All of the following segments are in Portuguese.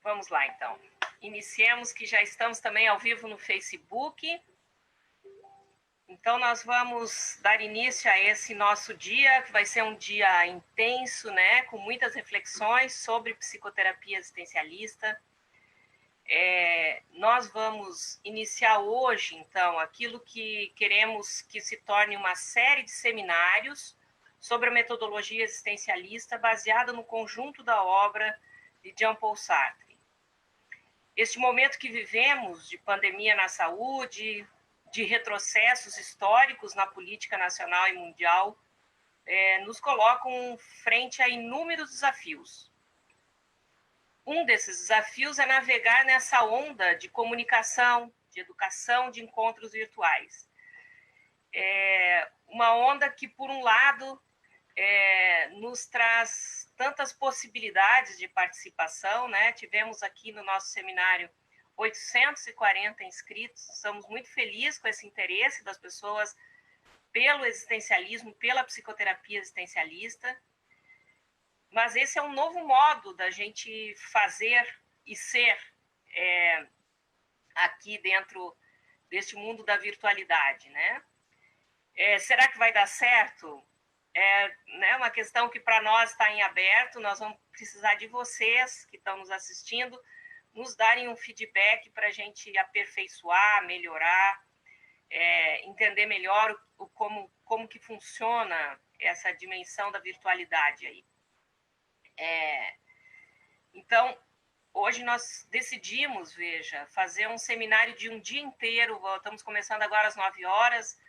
Vamos lá, então. Iniciemos, que já estamos também ao vivo no Facebook. Então, nós vamos dar início a esse nosso dia, que vai ser um dia intenso, né? Com muitas reflexões sobre psicoterapia existencialista. Nós vamos iniciar hoje, então, aquilo que queremos que se torne uma série de seminários sobre a metodologia existencialista baseada no conjunto da obra de Jean-Paul Sartre. Este momento que vivemos de pandemia na saúde, de retrocessos históricos na política nacional e mundial, nos colocam frente a inúmeros desafios. Um desses desafios é navegar nessa onda de comunicação, de educação, de encontros virtuais. Uma onda que, por um lado, nos traz tantas possibilidades de participação, né? Tivemos aqui no nosso seminário 840 inscritos, estamos muito felizes com esse interesse das pessoas pelo existencialismo, pela psicoterapia existencialista, mas esse é um novo modo da gente fazer e ser aqui dentro deste mundo da virtualidade, né? Será que vai dar certo? É uma questão que para nós está em aberto, nós vamos precisar de vocês que estão nos assistindo, nos darem um feedback para a gente aperfeiçoar, melhorar, entender melhor como que funciona essa dimensão da virtualidade aí. Então, hoje nós decidimos, veja, fazer um seminário de um dia inteiro, estamos começando agora às 9 horas,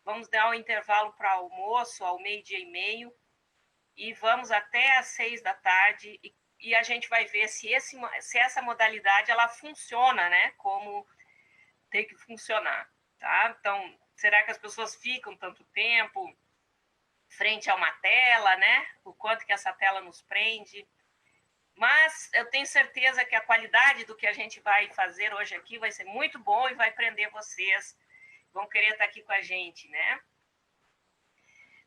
vamos dar um intervalo para almoço, ao 12:30, e vamos até às 6 da tarde, e a gente vai ver se essa modalidade ela funciona, né, como tem que funcionar, tá? Então, será que as pessoas ficam tanto tempo frente a uma tela, né? O quanto que essa tela nos prende? Mas eu tenho certeza que a qualidade do que a gente vai fazer hoje aqui vai ser muito bom e vai prender vocês, vão querer estar aqui com a gente, né?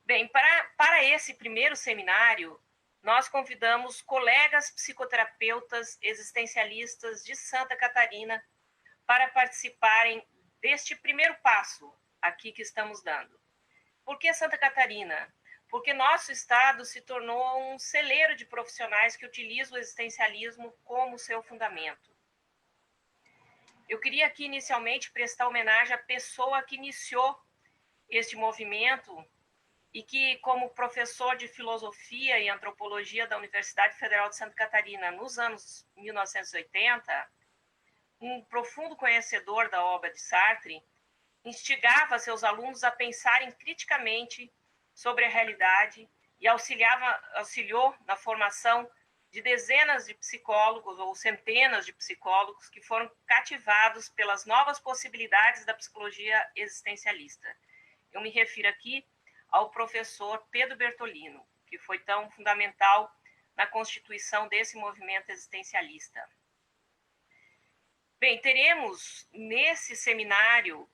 Bem, para esse primeiro seminário, nós convidamos colegas psicoterapeutas existencialistas de Santa Catarina para participarem deste primeiro passo aqui que estamos dando. Por que Santa Catarina? Porque nosso estado se tornou um celeiro de profissionais que utilizam o existencialismo como seu fundamento. Eu queria aqui inicialmente prestar homenagem à pessoa que iniciou este movimento e que, como professor de filosofia e antropologia da Universidade Federal de Santa Catarina nos anos 1980, um profundo conhecedor da obra de Sartre, instigava seus alunos a pensarem criticamente sobre a realidade e auxiliou na formação de dezenas de psicólogos ou centenas de psicólogos que foram cativados pelas novas possibilidades da psicologia existencialista. Eu me refiro aqui ao professor Pedro Bertolino, que foi tão fundamental na constituição desse movimento existencialista. Bem, teremos nesse seminário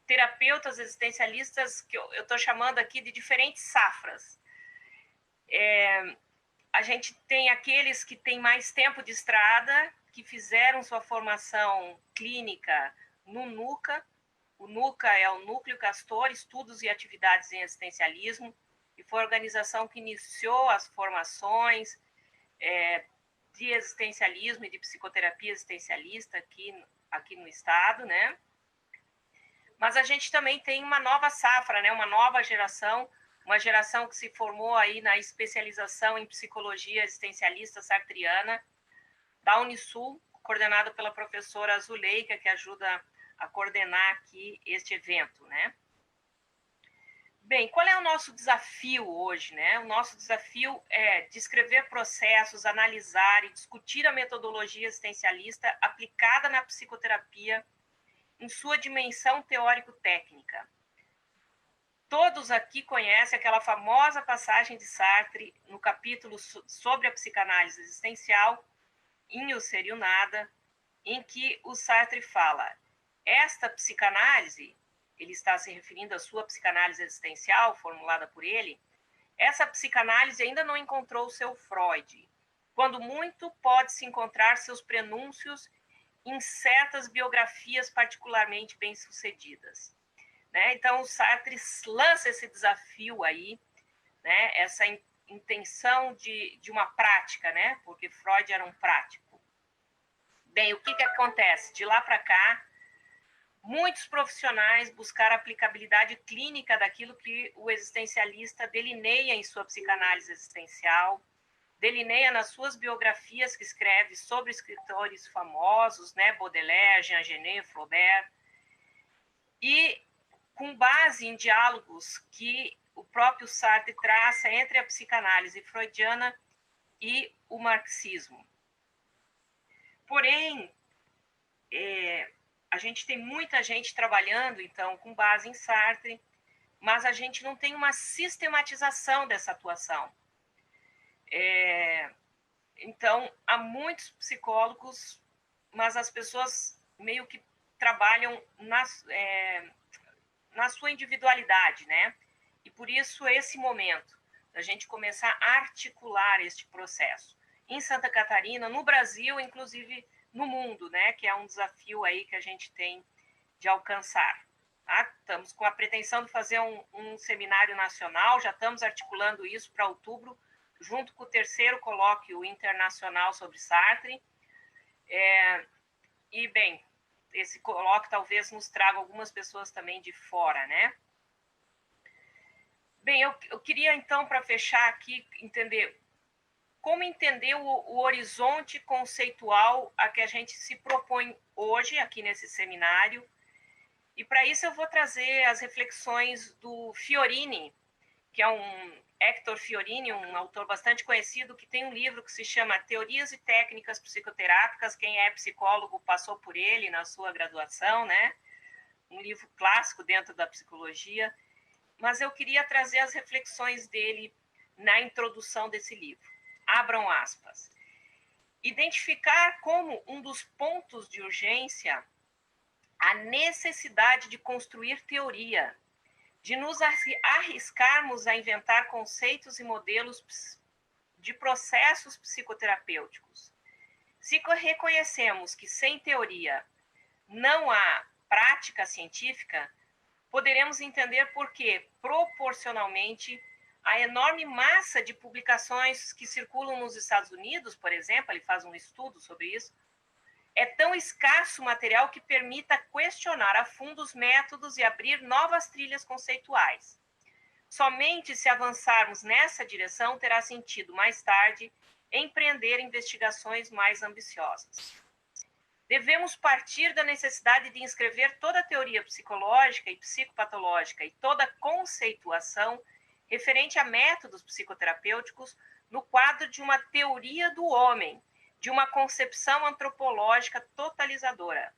terapeutas existencialistas que eu estou chamando aqui de diferentes safras. A gente tem aqueles que têm mais tempo de estrada, que fizeram sua formação clínica no NUCA. O NUCA é o Núcleo Castor, Estudos e Atividades em Existencialismo, e foi a organização que iniciou as formações de existencialismo e de psicoterapia existencialista aqui no estado, né? Mas a gente também tem uma nova safra, né? Uma nova geração, uma geração que se formou aí na especialização em psicologia existencialista sartriana, da Unisul, coordenada pela professora Zuleika, que ajuda a coordenar aqui este evento, né? Bem, qual é o nosso desafio hoje, né? O nosso desafio é descrever processos, analisar e discutir a metodologia existencialista aplicada na psicoterapia em sua dimensão teórico-técnica. Todos aqui conhecem aquela famosa passagem de Sartre no capítulo sobre a psicanálise existencial, em O Ser e o Nada, em que o Sartre fala: esta psicanálise, ele está se referindo à sua psicanálise existencial, formulada por ele, essa psicanálise ainda não encontrou o seu Freud. quando muito pode-se encontrar seus prenúncios em certas biografias particularmente bem-sucedidas. Né? Então, o Sartre lança esse desafio aí, né? Essa intenção de uma prática, né? Porque Freud era um prático. Bem, o que acontece? De lá para cá, muitos profissionais buscaram a aplicabilidade clínica daquilo que o existencialista delineia em sua psicanálise existencial, delineia nas suas biografias que escreve sobre escritores famosos, né? Baudelaire, Jean Genet, Flaubert, e com base em diálogos que o próprio Sartre traça entre a psicanálise freudiana e o marxismo. Porém, a gente tem muita gente trabalhando, então, com base em Sartre, mas a gente não tem uma sistematização dessa atuação. Então, há muitos psicólogos, mas as pessoas meio que trabalham na sua individualidade, né? E por isso esse momento da gente começar a articular este processo em Santa Catarina, no Brasil, inclusive no mundo, né? Que é um desafio aí que a gente tem de alcançar. Tá? Estamos com a pretensão de fazer um seminário nacional, já estamos articulando isso para outubro, junto com o 3º colóquio internacional sobre Sartre. E, bem, esse colóquio talvez nos traga algumas pessoas também de fora, né? Bem, eu queria, então, para fechar aqui, entender como entender o horizonte conceitual a que a gente se propõe hoje, aqui nesse seminário. E, para isso, eu vou trazer as reflexões do Fiorini, que é Hector Fiorini, um autor bastante conhecido, que tem um livro que se chama Teorias e Técnicas Psicoterápicas. Quem é psicólogo passou por ele na sua graduação, né? Um livro clássico dentro da psicologia. Mas eu queria trazer as reflexões dele na introdução desse livro. Abram aspas. Identificar como um dos pontos de urgência a necessidade de construir teoria, de nos arriscarmos a inventar conceitos e modelos de processos psicoterapêuticos. Se reconhecemos que sem teoria não há prática científica, poderemos entender por que, proporcionalmente, a enorme massa de publicações que circulam nos Estados Unidos, por exemplo, ele faz um estudo sobre isso, é tão escasso material que permita questionar a fundo os métodos e abrir novas trilhas conceituais. Somente se avançarmos nessa direção terá sentido, mais tarde, empreender investigações mais ambiciosas. Devemos partir da necessidade de inscrever toda a teoria psicológica e psicopatológica e toda a conceituação referente a métodos psicoterapêuticos no quadro de uma teoria do homem, de uma concepção antropológica totalizadora.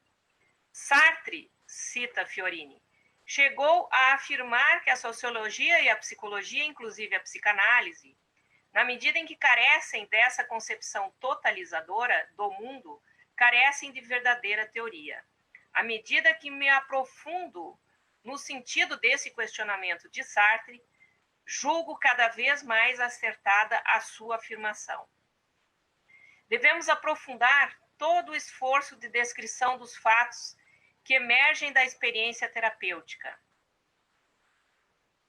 Sartre, cita Fiorini, chegou a afirmar que a sociologia e a psicologia, inclusive a psicanálise, na medida em que carecem dessa concepção totalizadora do mundo, carecem de verdadeira teoria. À medida que me aprofundo no sentido desse questionamento de Sartre, julgo cada vez mais acertada a sua afirmação. Devemos aprofundar todo o esforço de descrição dos fatos que emergem da experiência terapêutica.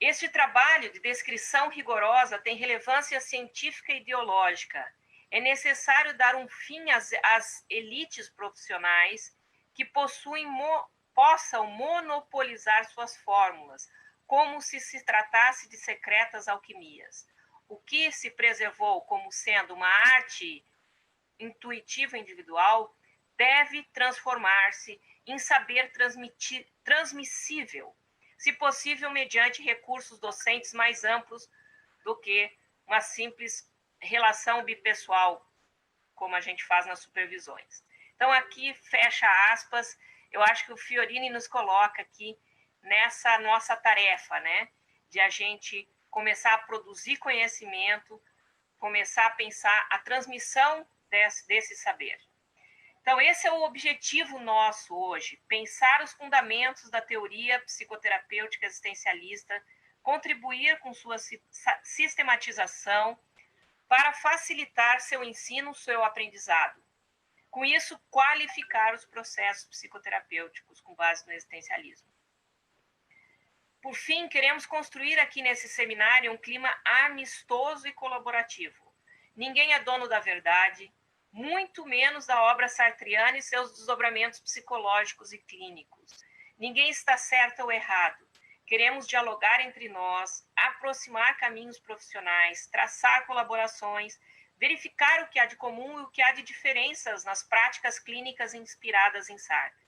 Este trabalho de descrição rigorosa tem relevância científica e ideológica. É necessário dar um fim às elites profissionais que possam monopolizar suas fórmulas, como se tratasse de secretas alquimias. O que se preservou como sendo uma arte intuitiva individual deve transformar-se em saber transmissível, se possível mediante recursos docentes mais amplos do que uma simples relação bipessoal, como a gente faz nas supervisões. Então, aqui, fecha aspas, eu acho que o Fiorini nos coloca aqui nessa nossa tarefa, né, de a gente começar a produzir conhecimento, começar a pensar a transmissão desse saber. Então, esse é o objetivo nosso hoje, pensar os fundamentos da teoria psicoterapêutica existencialista, contribuir com sua sistematização para facilitar seu ensino, seu aprendizado. Com isso, qualificar os processos psicoterapêuticos com base no existencialismo. Por fim, queremos construir aqui nesse seminário um clima amistoso e colaborativo. Ninguém é dono da verdade, muito menos da obra sartriana e seus desdobramentos psicológicos e clínicos. Ninguém está certo ou errado. Queremos dialogar entre nós, aproximar caminhos profissionais, traçar colaborações, verificar o que há de comum e o que há de diferenças nas práticas clínicas inspiradas em Sartre.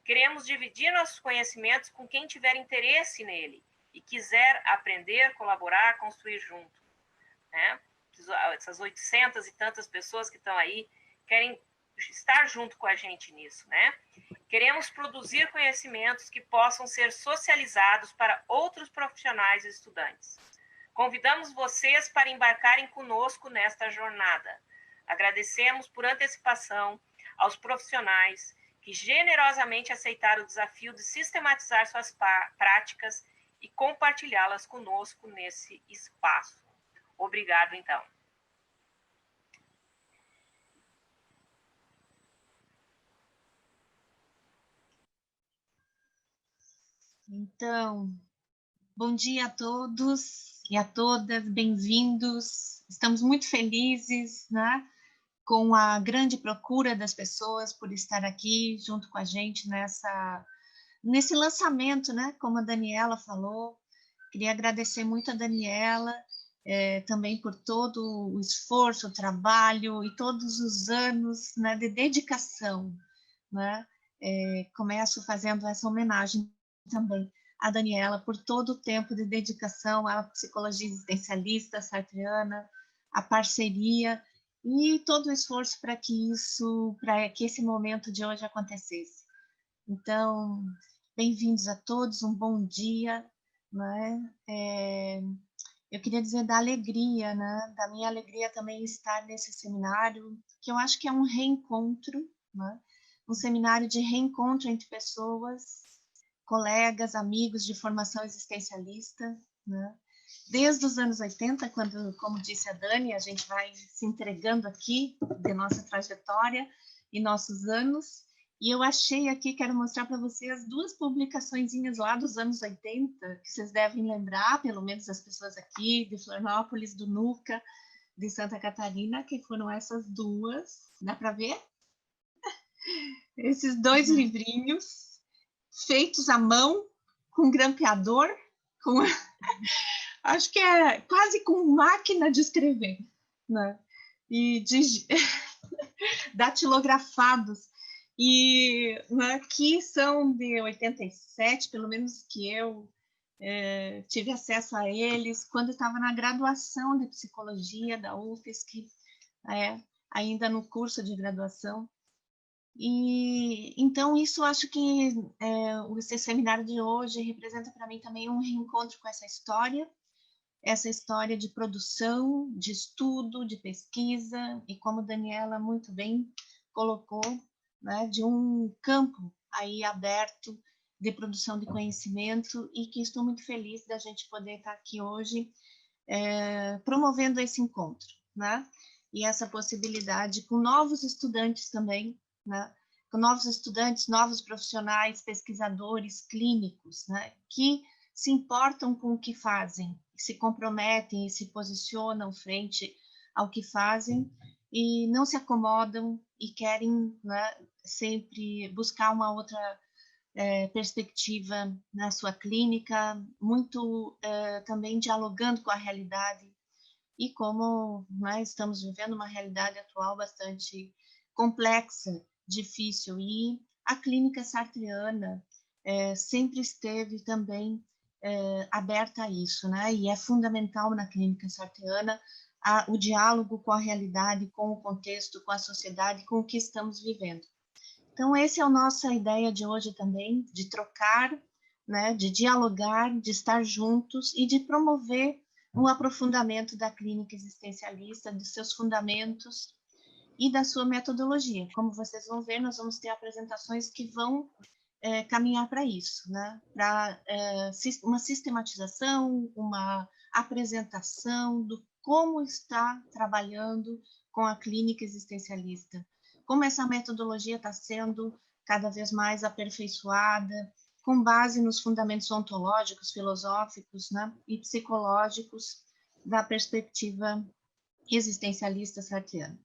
Queremos dividir nossos conhecimentos com quem tiver interesse nele e quiser aprender, colaborar, construir junto. Né? Essas 800 e tantas pessoas que estão aí querem estar junto com a gente nisso, né? Queremos produzir conhecimentos que possam ser socializados para outros profissionais e estudantes. Convidamos vocês para embarcarem conosco nesta jornada. Agradecemos por antecipação aos profissionais que generosamente aceitaram o desafio de sistematizar suas práticas e compartilhá-las conosco nesse espaço. Obrigado, então. Então, bom dia a todos e a todas, bem-vindos. Estamos muito felizes, né, com a grande procura das pessoas por estar aqui junto com a gente nesse lançamento, né, como a Daniela falou. Queria agradecer muito a Daniela, também por todo o esforço, o trabalho e todos os anos, né, de dedicação, né? Começo fazendo essa homenagem também a Daniela por todo o tempo de dedicação à psicologia existencialista sartriana, a parceria e todo o esforço para que esse momento de hoje acontecesse. Então, bem-vindos a todos, um bom dia, né? Eu queria dizer da alegria, né? Da minha alegria também estar nesse seminário, que eu acho que é um reencontro, né? Um seminário de reencontro entre pessoas, colegas, amigos de formação existencialista, né? Desde os anos 80, quando, como disse a Dani, a gente vai se entregando aqui de nossa trajetória e nossos anos, e eu achei aqui, quero mostrar para vocês duas publicaçõezinhas lá dos anos 80, que vocês devem lembrar, pelo menos as pessoas aqui, de Florianópolis, do NUCA, de Santa Catarina, que foram essas duas, dá para ver? Esses dois livrinhos, feitos à mão, com grampeador, com acho que é quase com máquina de escrever, né? E datilografados, e né, que são de 87, pelo menos que eu tive acesso a eles quando estava na graduação de psicologia da UFSC, ainda no curso de graduação. E então isso acho que esse seminário de hoje representa para mim também um reencontro com essa história de produção, de estudo, de pesquisa, e como Daniela muito bem colocou, né, de um campo aí aberto de produção de conhecimento, e que estou muito feliz da gente poder estar aqui hoje promovendo esse encontro, né? E essa possibilidade com novos estudantes também, né? Com novos estudantes, novos profissionais, pesquisadores, clínicos, né? Que se importam com o que fazem, se comprometem e se posicionam frente ao que fazem e não se acomodam e querem, né, sempre buscar uma outra perspectiva na sua clínica, muito também dialogando com a realidade. E como nós estamos vivendo uma realidade atual bastante complexa, difícil, e a clínica sartriana sempre esteve também aberta a isso, né? E é fundamental na clínica sartriana o diálogo com a realidade, com o contexto, com a sociedade, com o que estamos vivendo. Então, essa é a nossa ideia de hoje também, de trocar, né, de dialogar, de estar juntos e de promover um aprofundamento da clínica existencialista, dos seus fundamentos e da sua metodologia. Como vocês vão ver, nós vamos ter apresentações que vão caminhar para isso, né? Para uma sistematização, uma apresentação como está trabalhando com a clínica existencialista, como essa metodologia está sendo cada vez mais aperfeiçoada, com base nos fundamentos ontológicos, filosóficos, né, e psicológicos da perspectiva existencialista sartreana.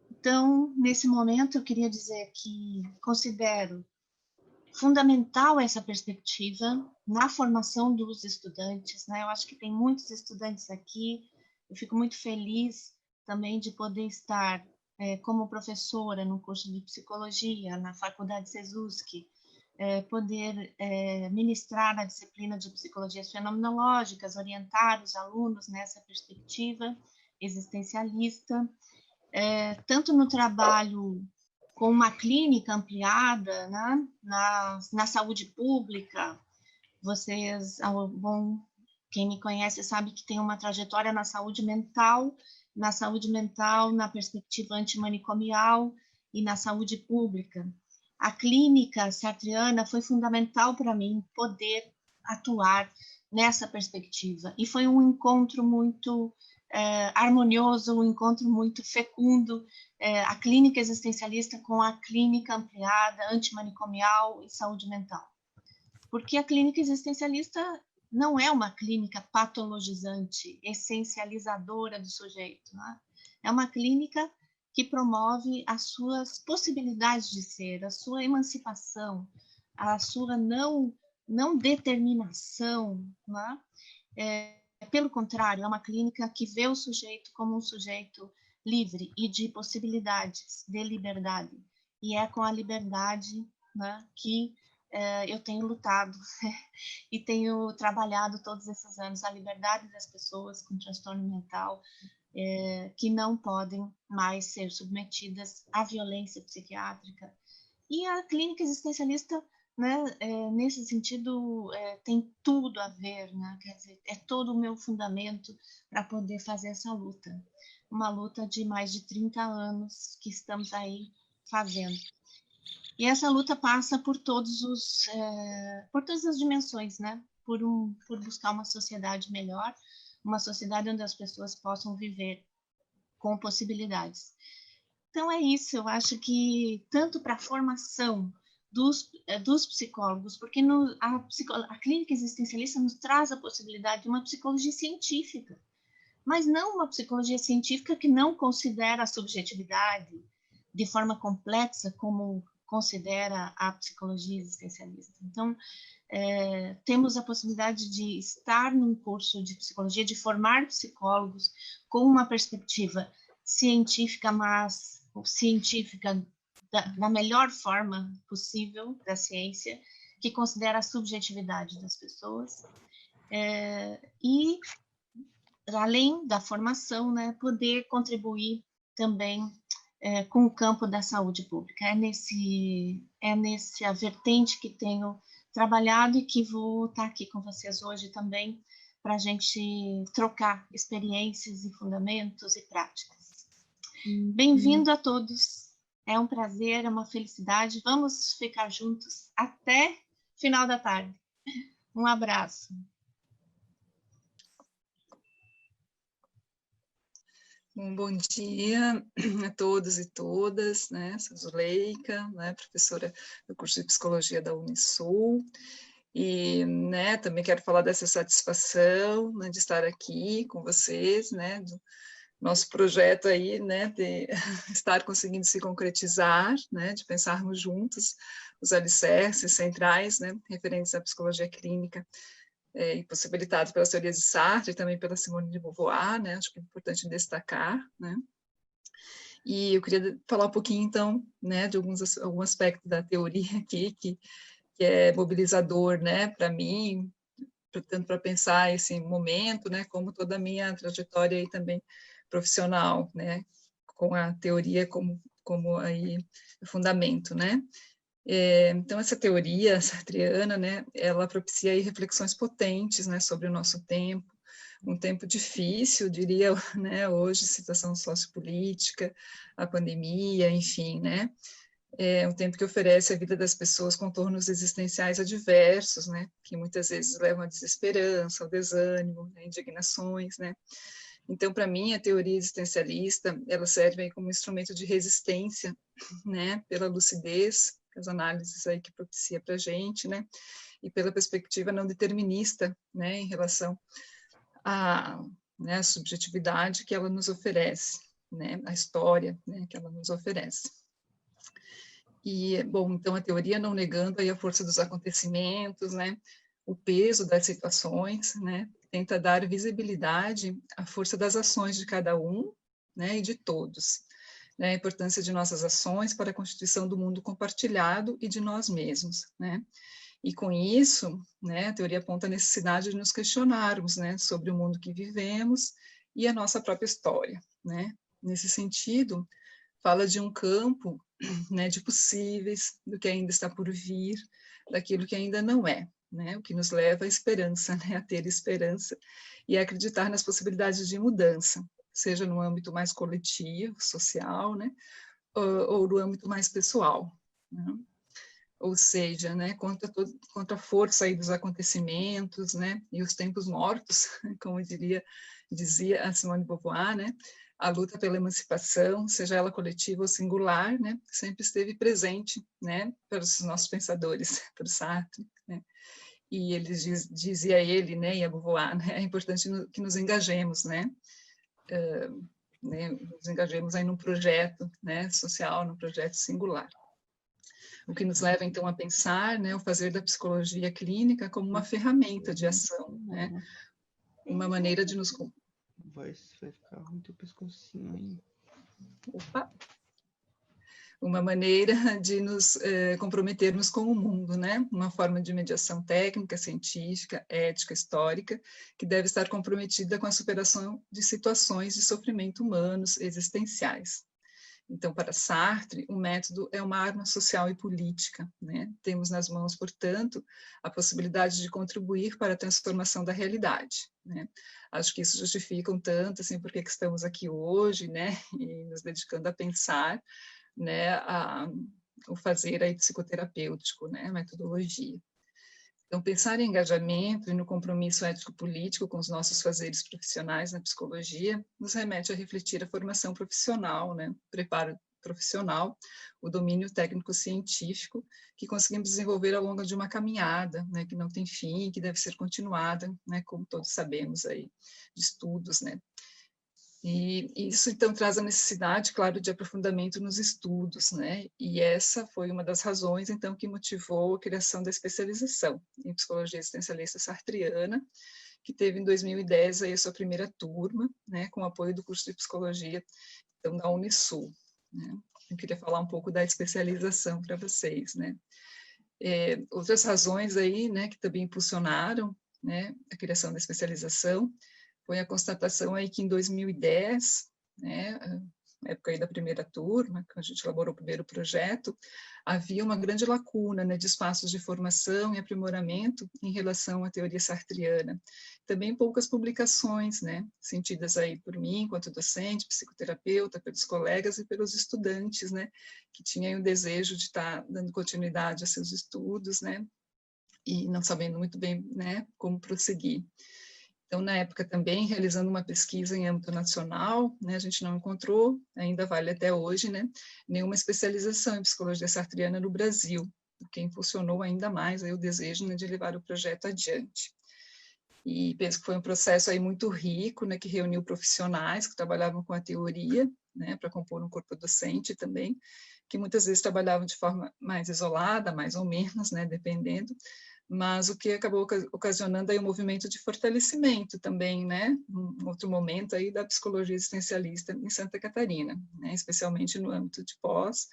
Então, nesse momento, eu queria dizer que considero fundamental essa perspectiva na formação dos estudantes, né? Eu acho que tem muitos estudantes aqui, eu fico muito feliz também de poder estar como professora no curso de psicologia na Faculdade Sesusk, poder ministrar a disciplina de psicologias fenomenológicas, orientar os alunos nessa perspectiva existencialista, tanto no trabalho com uma clínica ampliada, né, na saúde pública. Vocês, bom, quem me conhece sabe que tem uma trajetória na saúde mental, na perspectiva antimanicomial e na saúde pública. A clínica sartreana foi fundamental para mim poder atuar nessa perspectiva, e foi um encontro muito harmonioso, um encontro muito fecundo, a clínica existencialista com a clínica ampliada, antimanicomial e saúde mental. Porque a clínica existencialista não é uma clínica patologizante, essencializadora do sujeito, né? É uma clínica que promove as suas possibilidades de ser, a sua emancipação, a sua não determinação, né? Pelo contrário, é uma clínica que vê o sujeito como um sujeito livre e de possibilidades, de liberdade. E é com a liberdade, né, que eu tenho lutado e tenho trabalhado todos esses anos, a liberdade das pessoas com transtorno mental, que não podem mais ser submetidas à violência psiquiátrica. E a clínica existencialista, né, nesse sentido, tem tudo a ver, né? Quer dizer, é todo o meu fundamento para poder fazer essa luta. Uma luta de mais de 30 anos que estamos aí fazendo. E essa luta passa por todas as dimensões, né? Por buscar uma sociedade melhor, uma sociedade onde as pessoas possam viver com possibilidades. Então é isso, eu acho que tanto para a formação dos psicólogos, porque a clínica existencialista nos traz a possibilidade de uma psicologia científica, mas não uma psicologia científica que não considera a subjetividade de forma complexa como considera a psicologia existencialista. Então, temos a possibilidade de estar num curso de psicologia, de formar psicólogos com uma perspectiva científica, mas científica da melhor forma possível da ciência, que considera a subjetividade das pessoas, e, além da formação, né, poder contribuir também com o campo da saúde pública. É nessa vertente que tenho trabalhado e que vou estar aqui com vocês hoje também, para a gente trocar experiências e fundamentos e práticas. Bem-vindo a todos. É um prazer, é uma felicidade. Vamos ficar juntos até final da tarde. Um abraço. Bom dia a todos e todas, né? Sou Zuleika, né? Professora do curso de Psicologia da Unisul, e, né, também quero falar dessa satisfação, né, de estar aqui com vocês, né, do nosso projeto aí, né, de estar conseguindo se concretizar, né, de pensarmos juntos os alicerces centrais, né, referentes à psicologia clínica, e possibilitados pelas teorias de Sartre e também pela Simone de Beauvoir, né, acho que é importante destacar, né. E eu queria falar um pouquinho, então, né, de algum aspecto da teoria aqui, que é mobilizador, né, para mim, tanto para pensar esse momento, né, como toda a minha trajetória aí também profissional, né, com a teoria como aí fundamento, né. Então, essa teoria sartreana, né, ela propicia aí reflexões potentes, né, sobre o nosso tempo, um tempo difícil, diria, né, hoje, situação sociopolítica, a pandemia, enfim, né, é um tempo que oferece à vida das pessoas contornos existenciais adversos, né, que muitas vezes levam à desesperança, ao desânimo, né, indignações, né, Então, para mim, a teoria existencialista, ela serve aí como instrumento de resistência, né, pela lucidez, as análises aí que propicia para a gente, né, e pela perspectiva não determinista, né, em relação à, né, a subjetividade que ela nos oferece, né, a história, né, que ela nos oferece. E, bom, então a teoria não negando aí a força dos acontecimentos, né, o peso das situações, né, tenta dar visibilidade à força das ações de cada um, né, e de todos, né, a importância de nossas ações para a constituição do mundo compartilhado e de nós mesmos, né. E com isso, né, a teoria aponta a necessidade de nos questionarmos, né, sobre o mundo que vivemos e a nossa própria história, né. Nesse sentido, fala de um campo, né, de possíveis, do que ainda está por vir, daquilo que ainda não é, né, o que nos leva à esperança, né, a ter esperança e a acreditar nas possibilidades de mudança, seja no âmbito mais coletivo, social, né, ou no âmbito mais pessoal, né? Ou seja, né, contra a força aí dos acontecimentos, né, e os tempos mortos, como dizia a Simone de Beauvoir, né, a luta pela emancipação, seja ela coletiva ou singular, né, sempre esteve presente, né, para os nossos pensadores, para o Sartre, né, e ele dizia ele, né, e a Beauvoir, né, é importante que nos engajemos, né, nos engajemos aí num projeto, né, social, num projeto singular. O que nos leva, então, a pensar, né, o fazer da psicologia clínica como uma ferramenta de ação, né, uma maneira de nos... Vai ficar ruim teu pescocinho aí. Opa! Uma maneira de nos comprometermos com o mundo, né? Uma forma de mediação técnica, científica, ética, histórica, que deve estar comprometida com a superação de situações de sofrimento humanos existenciais. Então, para Sartre, o método é uma arma social e política, né? Temos nas mãos, portanto, a possibilidade de contribuir para a transformação da realidade, né? Acho que isso justifica um tanto, assim, porque estamos aqui hoje, né? E nos dedicando a pensar, né? O fazer aí psicoterapêutico, né? A metodologia. Então, pensar em engajamento e no compromisso ético-político com os nossos fazeres profissionais na psicologia nos remete a refletir a formação profissional, né? Preparo profissional, o domínio técnico-científico que conseguimos desenvolver ao longo de uma caminhada, né? Que não tem fim, que deve ser continuada, né? Como todos sabemos aí, de estudos, né? E isso, então, traz a necessidade, claro, de aprofundamento nos estudos, né? E essa foi uma das razões, então, que motivou a criação da especialização em psicologia existencialista sartriana, que teve em 2010 aí a sua primeira turma, né? Com o apoio do curso de psicologia, então, da Unisul, né? Eu queria falar um pouco da especialização para vocês, né? Outras razões aí, né, que também impulsionaram, né, a criação da especialização, foi a constatação aí que em 2010, né, na época aí da primeira turma, que a gente elaborou o primeiro projeto, havia uma grande lacuna, né, de espaços de formação e aprimoramento em relação à teoria sartriana. Também poucas publicações, né, sentidas aí por mim, enquanto docente, psicoterapeuta, pelos colegas e pelos estudantes, né, que tinham o desejo de estar dando continuidade a seus estudos, né, e não sabendo muito bem, né, como prosseguir. Então, na época também, realizando uma pesquisa em âmbito nacional, né, a gente não encontrou, ainda vale até hoje, né, nenhuma especialização em psicologia sartriana no Brasil, o que impulsionou ainda mais aí o desejo, né, de levar o projeto adiante. E penso que foi um processo aí muito rico, né, que reuniu profissionais que trabalhavam com a teoria, né, para compor um corpo docente também, que muitas vezes trabalhavam de forma mais isolada, mais ou menos, né, dependendo, mas o que acabou ocasionando aí um movimento de fortalecimento também, né, um outro momento aí da psicologia existencialista em Santa Catarina, né, especialmente no âmbito de pós,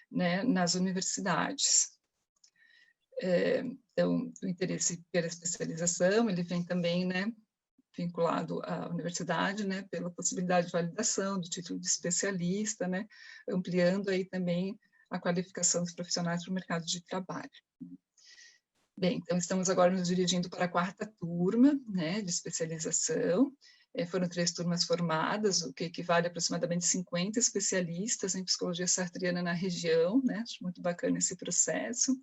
né, nas universidades. Então, o interesse pela especialização, ele vem também, né, vinculado à universidade, né, pela possibilidade de validação do título de especialista, né, ampliando aí também a qualificação dos profissionais para o mercado de trabalho. Bem, então estamos agora nos dirigindo para a quarta turma, né, de especialização. Foram 3 turmas formadas, o que equivale a aproximadamente 50 especialistas em psicologia sartriana na região, né, acho muito bacana esse processo.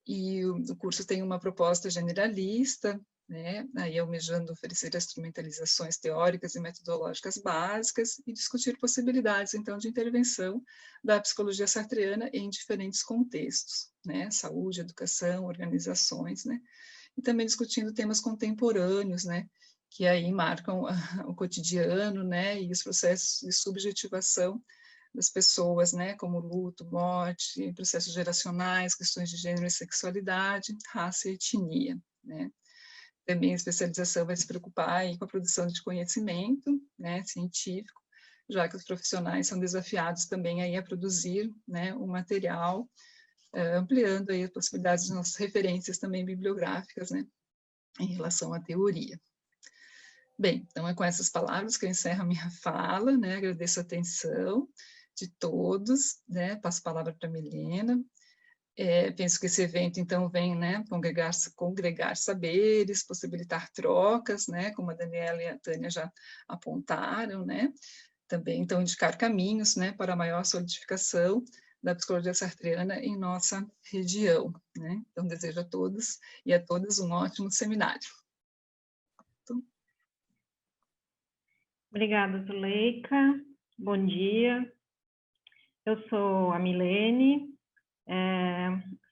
E o curso tem uma proposta generalista, né? Aí almejando oferecer instrumentalizações teóricas e metodológicas básicas e discutir possibilidades, então, de intervenção da psicologia sartreana em diferentes contextos, né? Saúde, educação, organizações, né? E também discutindo temas contemporâneos, né? Que aí marcam o cotidiano, né? E os processos de subjetivação das pessoas, né? Como luto, morte, processos geracionais, questões de gênero e sexualidade, raça e etnia, né? Também a especialização vai se preocupar aí com a produção de conhecimento, né, científico, já que os profissionais são desafiados também aí a produzir, né, um material, ampliando aí as possibilidades das nossas referências também bibliográficas, né, em relação à teoria. Bem, então é com essas palavras que eu encerro a minha fala, né, agradeço a atenção de todos, né, passo a palavra para a Milena. Penso que esse evento, então, vem, né, congregar saberes, possibilitar trocas, né, como a Daniela e a Tânia já apontaram, né, também, então, indicar caminhos, né, para a maior solidificação da psicologia sartreana em nossa região, né. Então, desejo a todos e a todas um ótimo seminário. Obrigada, Zuleika. Bom dia. Eu sou a Milene,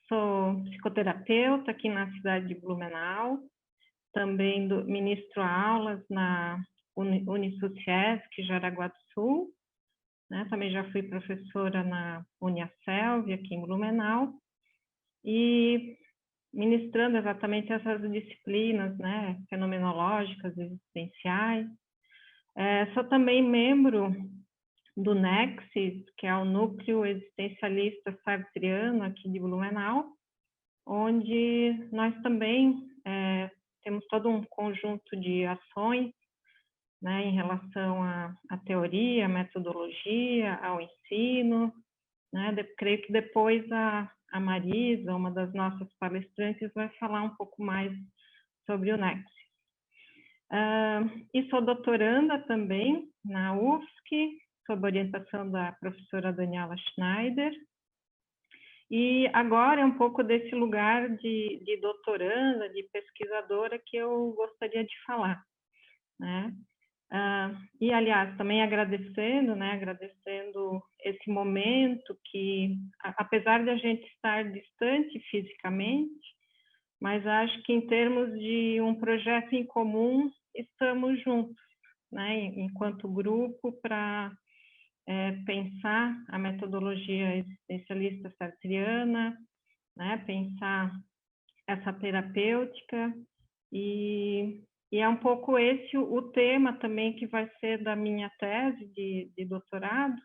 sou psicoterapeuta aqui na cidade de Blumenau, também ministro aulas na Unisociesc, Jaraguá do Sul, né? Também já fui professora na Uniaselv, aqui em Blumenau, e ministrando exatamente essas disciplinas, né? Fenomenológicas, existenciais. Sou também membro do Nexis, que é o Núcleo Existencialista Sartreano aqui de Blumenau, onde nós também temos todo um conjunto de ações, né, em relação à teoria, à metodologia, ao ensino, né? Creio que depois a Marisa, uma das nossas palestrantes, vai falar um pouco mais sobre o Nexis. E sou doutoranda também na UFSC, sob orientação da professora Daniela Schneider. E agora é um pouco desse lugar de doutoranda, de pesquisadora que eu gostaria de falar, né? E, aliás, também agradecendo, né? Agradecendo esse momento que, apesar de a gente estar distante fisicamente, mas acho que em termos de um projeto em comum, estamos juntos, né? Enquanto grupo, para pensar a metodologia existencialista sartreana, né? Pensar essa terapêutica, e é um pouco esse o tema também que vai ser da minha tese de doutorado.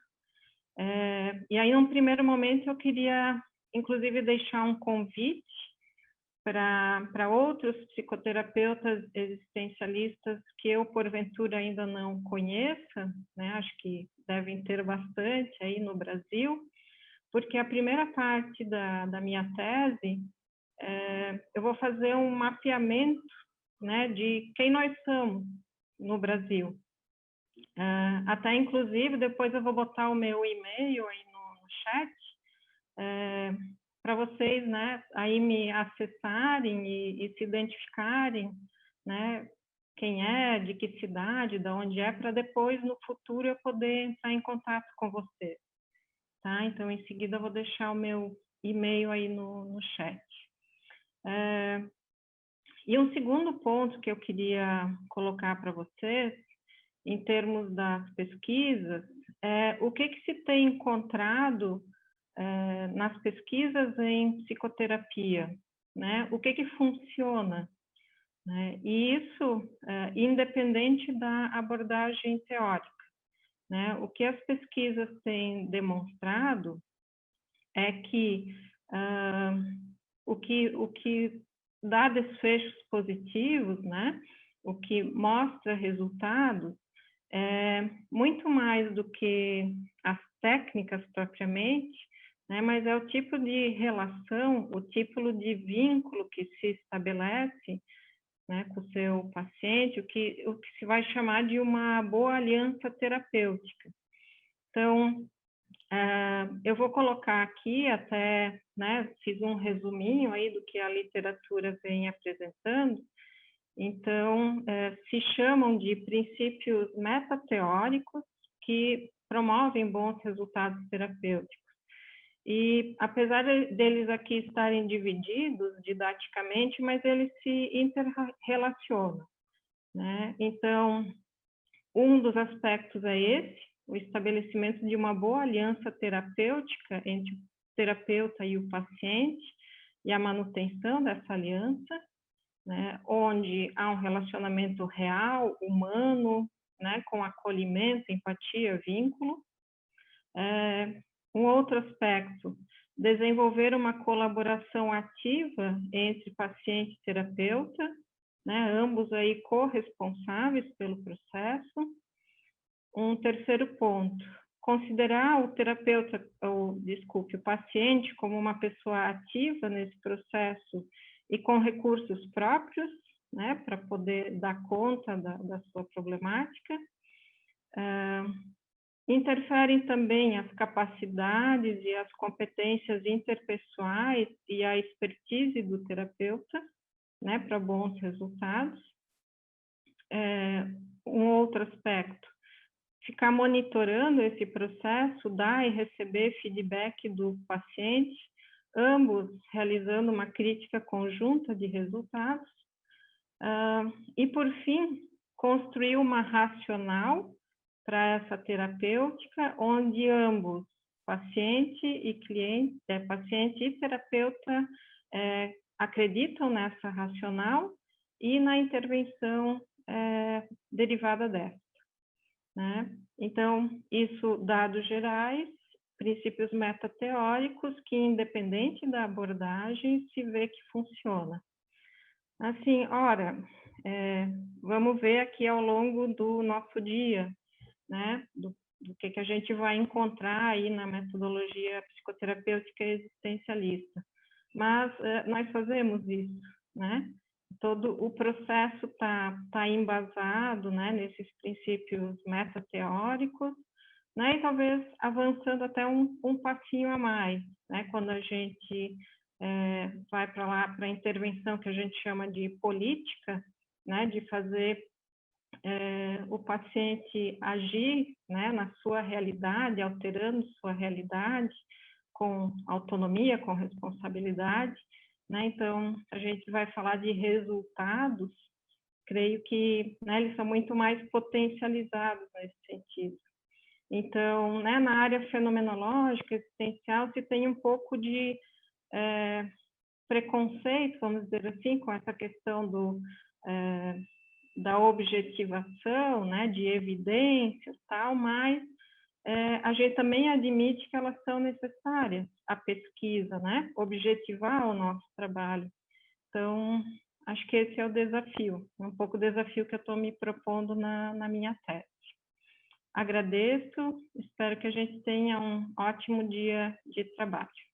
E aí, num primeiro momento, eu queria, inclusive, deixar um convite para outros psicoterapeutas existencialistas que eu, porventura, ainda não conheça, né? Acho que devem ter bastante aí no Brasil, porque a primeira parte da minha tese, eu vou fazer um mapeamento, né, de quem nós somos no Brasil. Até, inclusive, depois eu vou botar o meu e-mail aí no chat, para vocês, né, aí me acessarem e se identificarem, né, quem é, de que cidade, de onde é, para depois, no futuro, eu poder entrar em contato com vocês, tá? Então, em seguida, eu vou deixar o meu e-mail aí no chat. E um segundo ponto que eu queria colocar para vocês, em termos das pesquisas, é o que se tem encontrado nas pesquisas em psicoterapia, né? O que funciona, né? E isso independente da abordagem teórica, né? O que as pesquisas têm demonstrado é que o que dá desfechos positivos, né? O que mostra resultados é muito mais do que as técnicas propriamente, né? Mas é o tipo de relação, o tipo de vínculo que se estabelece, né, com o seu paciente, o que se vai chamar de uma boa aliança terapêutica. Então, eu vou colocar aqui até, né, fiz um resuminho aí do que a literatura vem apresentando, Então, se chamam de princípios metateóricos que promovem bons resultados terapêuticos. E, apesar deles aqui estarem divididos didaticamente, mas eles se interrelacionam, né? Então, um dos aspectos é esse, o estabelecimento de uma boa aliança terapêutica entre o terapeuta e o paciente e a manutenção dessa aliança, né? Onde há um relacionamento real, humano, né? Com acolhimento, empatia, vínculo. Um outro aspecto, desenvolver uma colaboração ativa entre paciente e terapeuta, né, ambos aí corresponsáveis pelo processo. Um terceiro ponto, considerar o terapeuta, o paciente como uma pessoa ativa nesse processo e com recursos próprios, né, para poder dar conta da sua problemática. Interferem também as capacidades e as competências interpessoais e a expertise do terapeuta, né, para bons resultados. Um outro aspecto, ficar monitorando esse processo, dar e receber feedback do paciente, ambos realizando uma crítica conjunta de resultados. E, por fim, construir uma racional para essa terapêutica, onde ambos, paciente e terapeuta, acreditam nessa racional e na intervenção derivada dessa, né? Então, isso, dados gerais, princípios metateóricos que, independente da abordagem, se vê que funciona. Assim, vamos ver aqui ao longo do nosso dia, né, do que a gente vai encontrar aí na metodologia psicoterapêutica existencialista. Mas nós fazemos isso, né? Todo o processo tá embasado, né, nesses princípios metateóricos, né, e talvez avançando até um passinho a mais, né, quando a gente vai para lá, para a intervenção que a gente chama de política, né, de fazer o paciente agir, né, na sua realidade, alterando sua realidade, com autonomia, com responsabilidade, né? Então, a gente vai falar de resultados, creio que, né, eles são muito mais potencializados nesse sentido. Então, né, na área fenomenológica, existencial, se tem um pouco de preconceito, vamos dizer assim, com essa questão da objetivação, né, de evidências, tal, mas a gente também admite que elas são necessárias, a pesquisa, né, objetivar o nosso trabalho. Então, acho que esse é o desafio, um pouco o desafio que eu estou me propondo na minha tese. Agradeço, espero que a gente tenha um ótimo dia de trabalho.